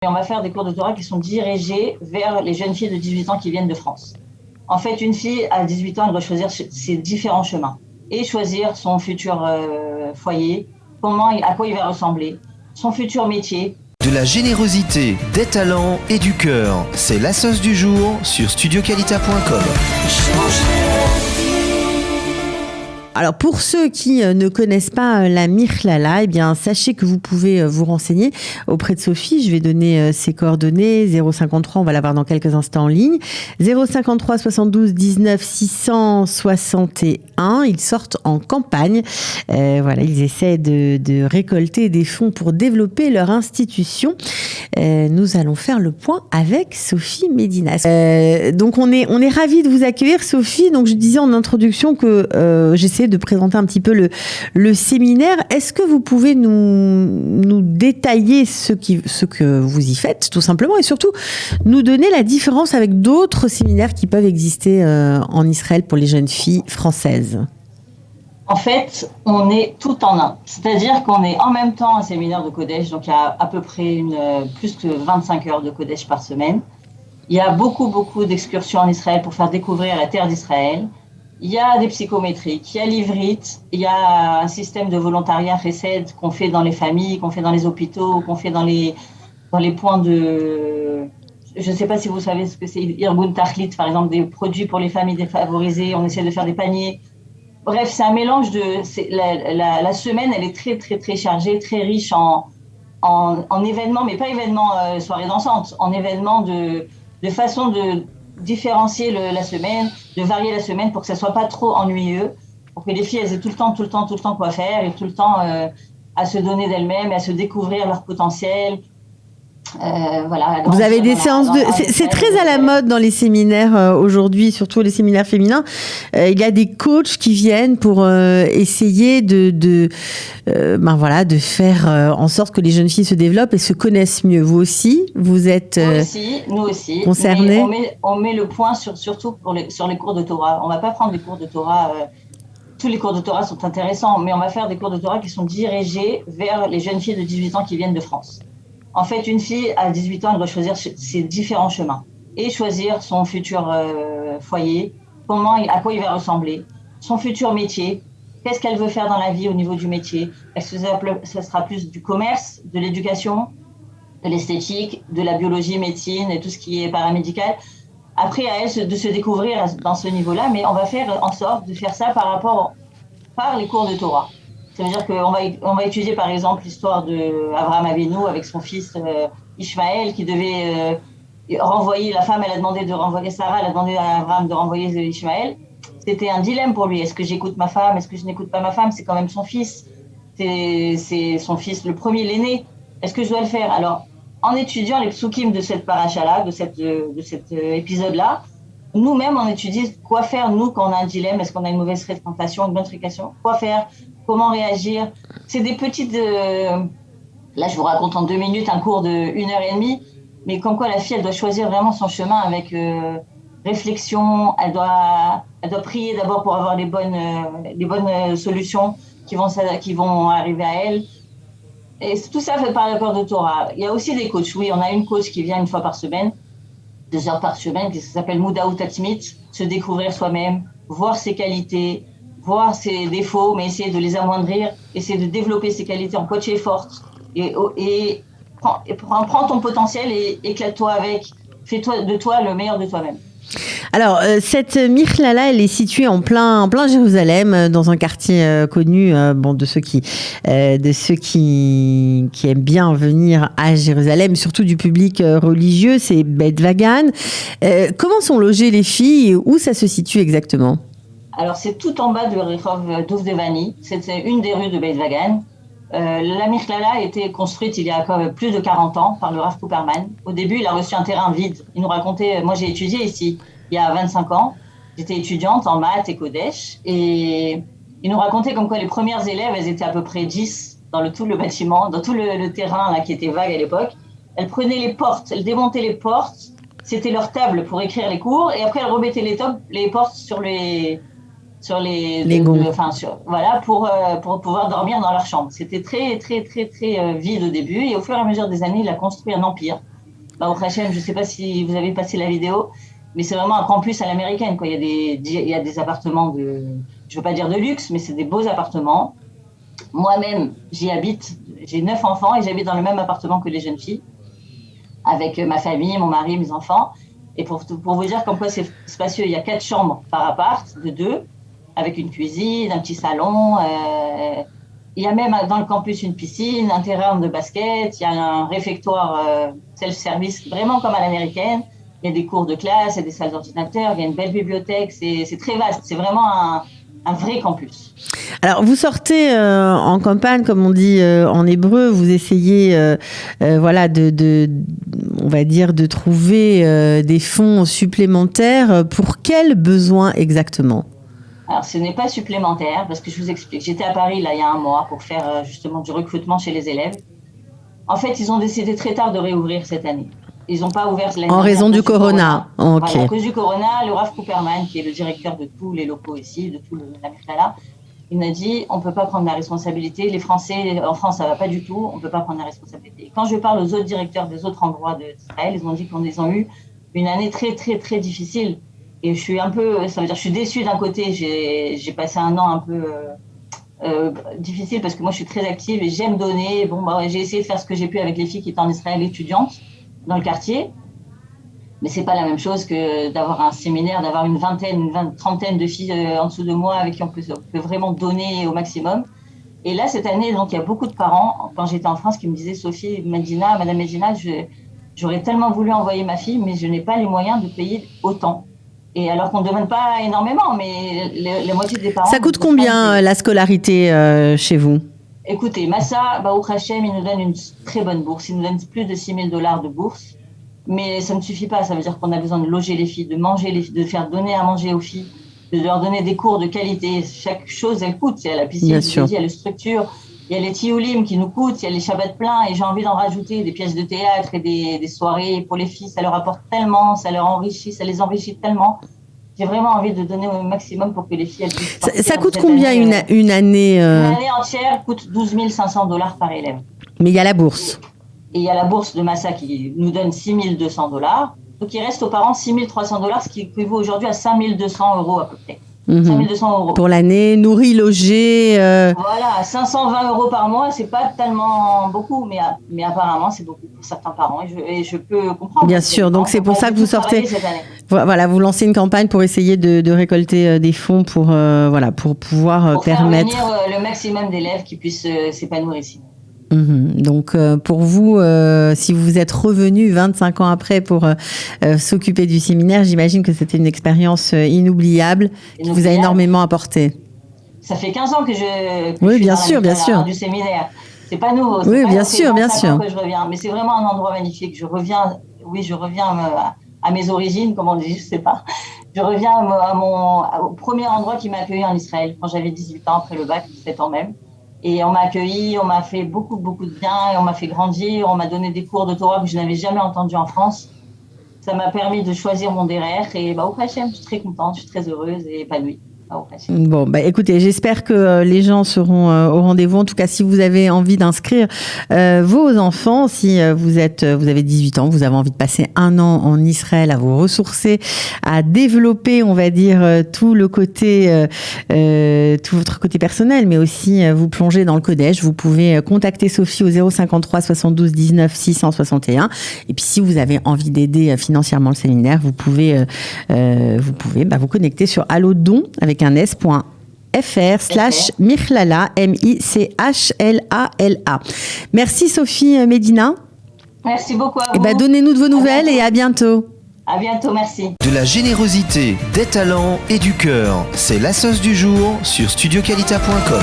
Et on va faire des cours de Torah qui sont dirigés vers les jeunes filles de 18 ans qui viennent de France. En fait, une fille à 18 ans, elle doit choisir ses différents chemins et choisir son futur foyer, à quoi il va ressembler, son futur métier. De la générosité, des talents et du cœur, c'est la sauce du jour sur studioqualita.com. Alors pour ceux qui ne connaissent pas la Mikhlala, eh bien sachez que vous pouvez vous renseigner auprès de Sophie. Je vais donner ses coordonnées. 053, on va l'avoir dans quelques instants en ligne. 053 72 19 661. Ils sortent en campagne. Voilà, ils essaient de récolter des fonds pour développer leur institution. Nous allons faire le point avec Sophie Medinas. Donc on est ravis de vous accueillir, Sophie. Donc je disais en introduction que j'essaie de présenter un petit peu le séminaire. Est-ce que vous pouvez nous détailler ce que vous y faites, tout simplement, et surtout nous donner la différence avec d'autres séminaires qui peuvent exister en Israël pour les jeunes filles françaises? En fait, on est tout en un. C'est-à-dire qu'on est en même temps un séminaire de Kodesh, donc il y a à peu près plus que 25 heures de Kodesh par semaine. Il y a beaucoup d'excursions en Israël pour faire découvrir la terre d'Israël. Il y a des psychométriques, il y a l'ivrite, il y a un système de volontariat Chesed qu'on fait dans les familles, qu'on fait dans les hôpitaux, qu'on fait dans les points de... Je ne sais pas si vous savez ce que c'est, Irgun Tachlit, par exemple, des produits pour les familles défavorisées. On essaie de faire des paniers. Bref, c'est un mélange de... La semaine, elle est très chargée, très riche en événements, mais pas événements soirées dansantes, en événements de façon de différencier la semaine, de varier la semaine pour que ça soit pas trop ennuyeux, pour que les filles elles aient tout le temps quoi faire et tout le temps à se donner d'elles-mêmes et à se découvrir leur potentiel. Voilà. Vous avez des séances c'est très à la mode dans les séminaires aujourd'hui, surtout les séminaires féminins. Il y a des coachs qui viennent pour essayer de faire en sorte que les jeunes filles se développent et se connaissent mieux. Vous aussi, vous êtes nous aussi concernés. On met le point surtout sur les cours de Torah. On va pas prendre des cours de Torah. Tous les cours de Torah sont intéressants, mais on va faire des cours de Torah qui sont dirigés vers les jeunes filles de 18 ans qui viennent de France. En fait, une fille à 18 ans, elle doit choisir ses différents chemins et choisir son futur foyer, à quoi il va ressembler, son futur métier, qu'est-ce qu'elle veut faire dans la vie au niveau du métier. Est-ce que ça sera plus du commerce, de l'éducation, de l'esthétique, de la biologie, médecine et tout ce qui est paramédical. Après, à elle de se découvrir dans ce niveau-là, mais on va faire en sorte de faire ça par les cours de Torah. Ça veut dire qu'on va étudier par exemple l'histoire d'Abraham Avinu avec son fils Ishmaël qui devait renvoyer, la femme elle a demandé de renvoyer, Sarah elle a demandé à Abraham de renvoyer Ishmaël. C'était un dilemme pour lui, est-ce que j'écoute ma femme, est-ce que je n'écoute pas ma femme, c'est quand même son fils, c'est son fils le premier, l'aîné, est-ce que je dois le faire? Alors en étudiant les psukim de cette paracha-là, de cet épisode-là, nous-mêmes on étudie quoi faire nous quand on a un dilemme, est-ce qu'on a une mauvaise fréquentation, une bonne fréquentation, quoi faire, comment réagir. C'est des petites... Là, je vous raconte en 2 minutes un cours de 1h30, mais comme quoi la fille, elle doit choisir vraiment son chemin avec réflexion. Elle doit prier d'abord pour avoir les bonnes solutions qui vont arriver à elle. Et tout ça fait par le cours de Torah. Il y a aussi des coachs. Oui, on a une coach qui vient une fois par semaine, 2 heures par semaine, qui s'appelle Moudaout Atzmit, se découvrir soi-même, voir ses qualités, voir ses défauts, mais essayer de les amoindrir, essayer de développer ses qualités en coach forte. Et prends ton potentiel et éclate-toi avec. Fais-toi de toi le meilleur de toi-même. Alors, cette Mikhlala, elle est située en plein Jérusalem, dans un quartier connu, de ceux qui aiment bien venir à Jérusalem, surtout du public religieux, c'est Beit Vagan. Comment sont logées les filles et où ça se situe exactement? Alors, c'est tout en bas de Rehov Dovdevani. C'était une des rues de Beit Vagan. La Mikhlala a été construite il y a plus de 40 ans par le Rav Kuperman. Au début, il a reçu un terrain vide. Il nous racontait, moi j'ai étudié ici il y a 25 ans. J'étais étudiante en maths et Kodesh. Et il nous racontait comme quoi les premières élèves, elles étaient à peu près 10 dans tout le bâtiment, dans tout le terrain là, qui était vague à l'époque. Elles prenaient les portes, elles démontaient les portes. C'était leur table pour écrire les cours. Et après, elles remettaient les portes sur les gonds. Voilà, pour pouvoir dormir dans leur chambre. C'était très vide au début et au fur et à mesure des années, il a construit un empire Au Hachem, je ne sais pas si vous avez passé la vidéo, mais c'est vraiment un campus à l'américaine, quoi. Il y a des appartements je ne veux pas dire de luxe, mais c'est des beaux appartements. Moi-même, j'y habite. J'ai 9 enfants et j'habite dans le même appartement que les jeunes filles, avec ma famille, mon mari, mes enfants. Et pour vous dire comme quoi c'est spacieux, il y a 4 chambres par appart, de 2, avec une cuisine, un petit salon. Il y a même dans le campus une piscine, un terrain de basket, il y a un réfectoire self-service, vraiment comme à l'américaine. Il y a des cours de classe, il y a des salles d'ordinateur, il y a une belle bibliothèque, c'est très vaste. C'est vraiment un vrai campus. Alors, vous sortez en campagne, comme on dit en hébreu, vous essayez, voilà, on va dire, de trouver des fonds supplémentaires. Pour quels besoins exactement ? Alors, ce n'est pas supplémentaire, parce que je vous explique. J'étais à Paris, là, il y a un mois, pour faire justement du recrutement chez les élèves. En fait, ils ont décidé très tard de réouvrir cette année. Ils n'ont pas ouvert l'année dernière. En raison du corona. Okay. Voilà, à cause du corona, le Rav Cooperman, qui est le directeur de tous les locaux ici, de tout la Mikhlala, il m'a dit on ne peut pas prendre la responsabilité. Les Français, en France, ça ne va pas du tout. On ne peut pas prendre la responsabilité. Et quand je parle aux autres directeurs des autres endroits d'Israël, ils m'ont dit qu'ils ont eu une année très, très, très difficile. Et je suis ça veut dire, je suis déçue d'un côté. J'ai passé un an un peu difficile parce que moi, je suis très active et j'aime donner. J'ai essayé de faire ce que j'ai pu avec les filles qui étaient en Israël étudiantes dans le quartier. Mais c'est pas la même chose que d'avoir un séminaire, d'avoir une trentaine de filles en dessous de moi avec qui on peut vraiment donner au maximum. Et là, cette année, donc, il y a beaucoup de parents, quand j'étais en France, qui me disaient Sophie, Madame Medina, j'aurais tellement voulu envoyer ma fille, mais je n'ai pas les moyens de payer autant. Et alors qu'on ne demande pas énormément, mais la moitié des parents... Ça coûte combien la scolarité chez vous ? Écoutez, Massa, Baruch Hashem, il nous donne une très bonne bourse. Il nous donne plus de $6 000 de bourse. Mais ça ne suffit pas. Ça veut dire qu'on a besoin de loger les filles, de manger de faire donner à manger aux filles, de leur donner des cours de qualité. Chaque chose, elle coûte. Il y a la piscine, il y a la structure, il y a les tioulim qui nous coûtent, il y a les shabbats pleins. Et j'ai envie d'en rajouter des pièces de théâtre et des soirées pour les filles. Ça leur apporte tellement, ça leur enrichit, ça les enrichit tellement. J'ai vraiment envie de donner au maximum pour que les filles... Ça coûte combien une année Une année entière coûte $12 500 par élève. Mais il y a la bourse. Et il y a la bourse de Massa qui nous donne $6 200. Donc, il reste aux parents $6 300, ce qui équivaut aujourd'hui à $5 200 à peu près. 5 200 €. Pour l'année, nourri, logé. Voilà, 520 € par mois, c'est pas tellement beaucoup, mais apparemment, c'est beaucoup pour certains parents. Et je peux comprendre. Bien sûr, donc c'est pour ça que vous sortez. Voilà, vous lancez une campagne pour essayer de récolter des fonds pour pouvoir permettre. Pour faire venir le maximum d'élèves qui puissent s'épanouir ici. Donc pour vous, si vous êtes revenu 25 ans après pour s'occuper du séminaire, j'imagine que c'était une expérience inoubliable qui vous a énormément apporté. Ça fait 15 ans que je suis bien sûr. Du séminaire. C'est pas nouveau. Oui, bien sûr. Que je reviens. Mais c'est vraiment un endroit magnifique. Je reviens à mes origines, comme on dit, je sais pas. Je reviens au premier endroit qui m'a accueilli en Israël quand j'avais 18 ans après le bac, 17 ans même. Et on m'a accueilli, on m'a fait beaucoup de bien et on m'a fait grandir. On m'a donné des cours de Torah que je n'avais jamais entendus en France. Ça m'a permis de choisir mon derer et au Hachem, je suis très contente, je suis très heureuse et épanouie. Bon, écoutez, j'espère que les gens seront au rendez-vous. En tout cas, si vous avez envie d'inscrire vos enfants, si vous avez 18 ans, vous avez envie de passer un an en Israël, à vous ressourcer, à développer, on va dire, tout votre côté personnel, mais aussi vous plonger dans le Kodesh, vous pouvez contacter Sophie au 053 72 19 661. Et puis, si vous avez envie d'aider financièrement le séminaire, vous pouvez vous connecter sur Allodon avec un s.fr/Mikhlala, Michlala. Merci Sophie Medina. Merci beaucoup à vous. Donnez-nous de vos nouvelles et à bientôt. À bientôt, merci. De la générosité, des talents et du cœur, c'est la sauce du jour sur studioqualita.com.